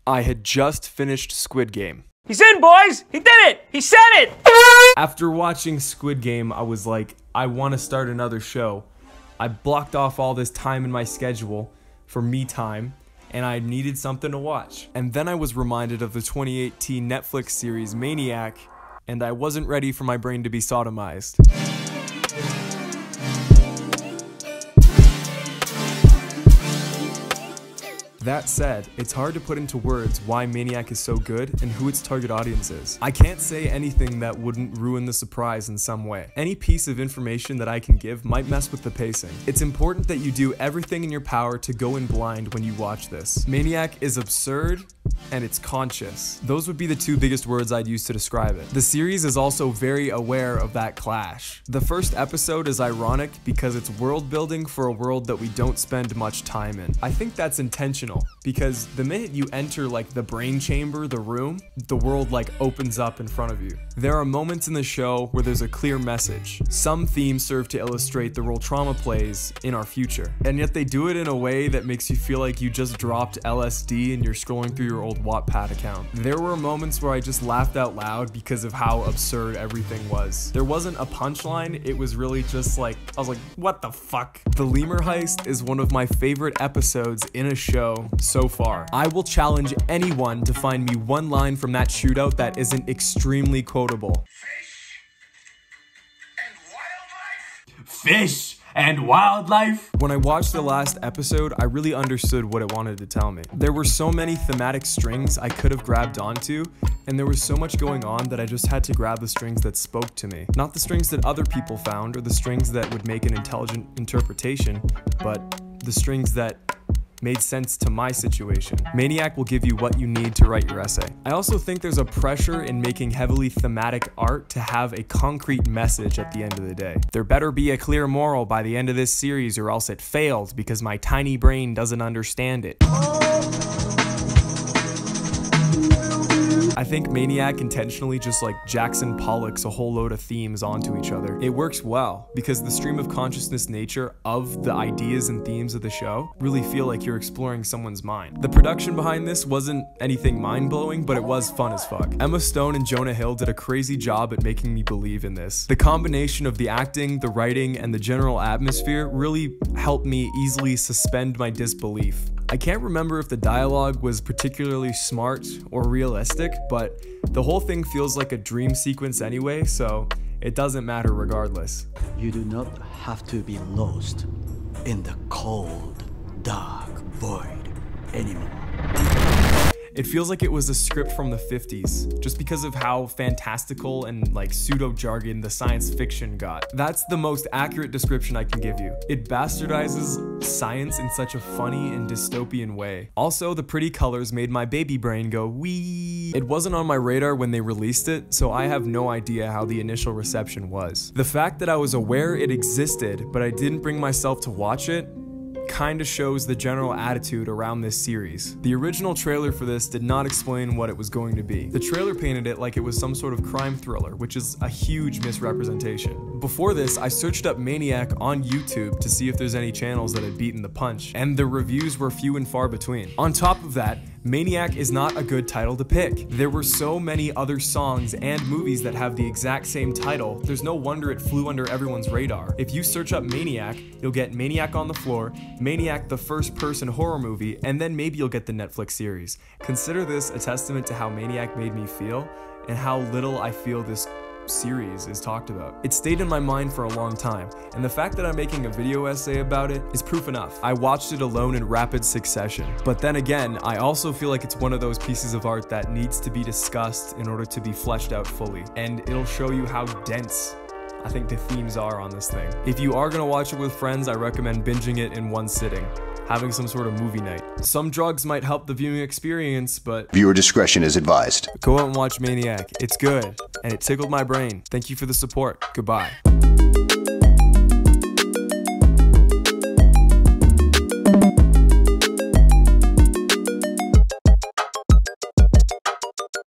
I had just finished Squid Game. He's in, boys! He did it! He said it! After watching Squid Game, I was like, I want to start another show. I blocked off all this time in my schedule for me time, and I needed something to watch. And then I was reminded of the 2018 Netflix series MANIAC, and I wasn't ready for my brain to be sodomized. That said, it's hard to put into words why MANIAC is so good and who its target audience is. I can't say anything that wouldn't ruin the surprise in some way. Any piece of information that I can give might mess with the pacing. It's important that you do everything in your power to go in blind when you watch this. MANIAC is absurd, and it's conscious. Those would be the two biggest words I'd use to describe it. The series is also very aware of that clash. The first episode is ironic because it's world building for a world that we don't spend much time in. I think that's intentional because the minute you enter like the brain chamber, the room, the world like opens up in front of you. There are moments in the show where there's a clear message. Some themes serve to illustrate the role trauma plays in our future, and yet they do it in a way that makes you feel like you just dropped LSD and you're scrolling through your old Wattpad account. There were moments where I just laughed out loud because of how absurd everything was. There wasn't a punchline, it was really just like, I was like, what the fuck? The lemur heist is one of my favorite episodes in a show so far. I will challenge anyone to find me one line from that shootout that isn't extremely quotable. Fish and wildlife. When I watched the last episode, I really understood what it wanted to tell me. There were so many thematic strings I could have grabbed onto, and there was so much going on that I just had to grab the strings that spoke to me. Not the strings that other people found, or the strings that would make an intelligent interpretation, but the strings that made sense to my situation. MANIAC will give you what you need to write your essay. I also think there's a pressure in making heavily thematic art to have a concrete message at the end of the day. There better be a clear moral by the end of this series or else it failed because my tiny brain doesn't understand it. I think MANIAC intentionally just like Jackson Pollock's a whole load of themes onto each other. It works well because the stream of consciousness nature of the ideas and themes of the show really feel like you're exploring someone's mind. The production behind this wasn't anything mind-blowing, but it was fun as fuck. Emma Stone and Jonah Hill did a crazy job at making me believe in this. The combination of the acting, the writing, and the general atmosphere really helped me easily suspend my disbelief. I can't remember if the dialogue was particularly smart or realistic, but the whole thing feels like a dream sequence anyway, so it doesn't matter regardless. You do not have to be lost in the cold, dark void anymore. It feels like it was a script from the 50s, just because of how fantastical and like pseudo-jargon the science fiction got. That's the most accurate description I can give you. It bastardizes science in such a funny and dystopian way. Also, the pretty colors made my baby brain go wee. It wasn't on my radar when they released it, so I have no idea how the initial reception was. The fact that I was aware it existed, but I didn't bring myself to watch it, kinda shows the general attitude around this series. The original trailer for this did not explain what it was going to be. The trailer painted it like it was some sort of crime thriller, which is a huge misrepresentation. Before this, I searched up MANIAC on YouTube to see if there's any channels that had beaten the punch, and the reviews were few and far between. On top of that, MANIAC is not a good title to pick. There were so many other songs and movies that have the exact same title, there's no wonder it flew under everyone's radar. If you search up MANIAC, you'll get MANIAC on the Floor, MANIAC the first-person horror movie, and then maybe you'll get the Netflix series. Consider this a testament to how MANIAC made me feel, and how little I feel this series is talked about. It stayed in my mind for a long time, and the fact that I'm making a video essay about it is proof enough. I watched it alone in rapid succession, but then again, I also feel like it's one of those pieces of art that needs to be discussed in order to be fleshed out fully, and it'll show you how dense I think the themes are on this thing. If you are gonna watch it with friends, I recommend binging it in one sitting, having some sort of movie night. Some drugs might help the viewing experience, but viewer discretion is advised. Go out and watch MANIAC. It's good, and it tickled my brain. Thank you for the support. Goodbye.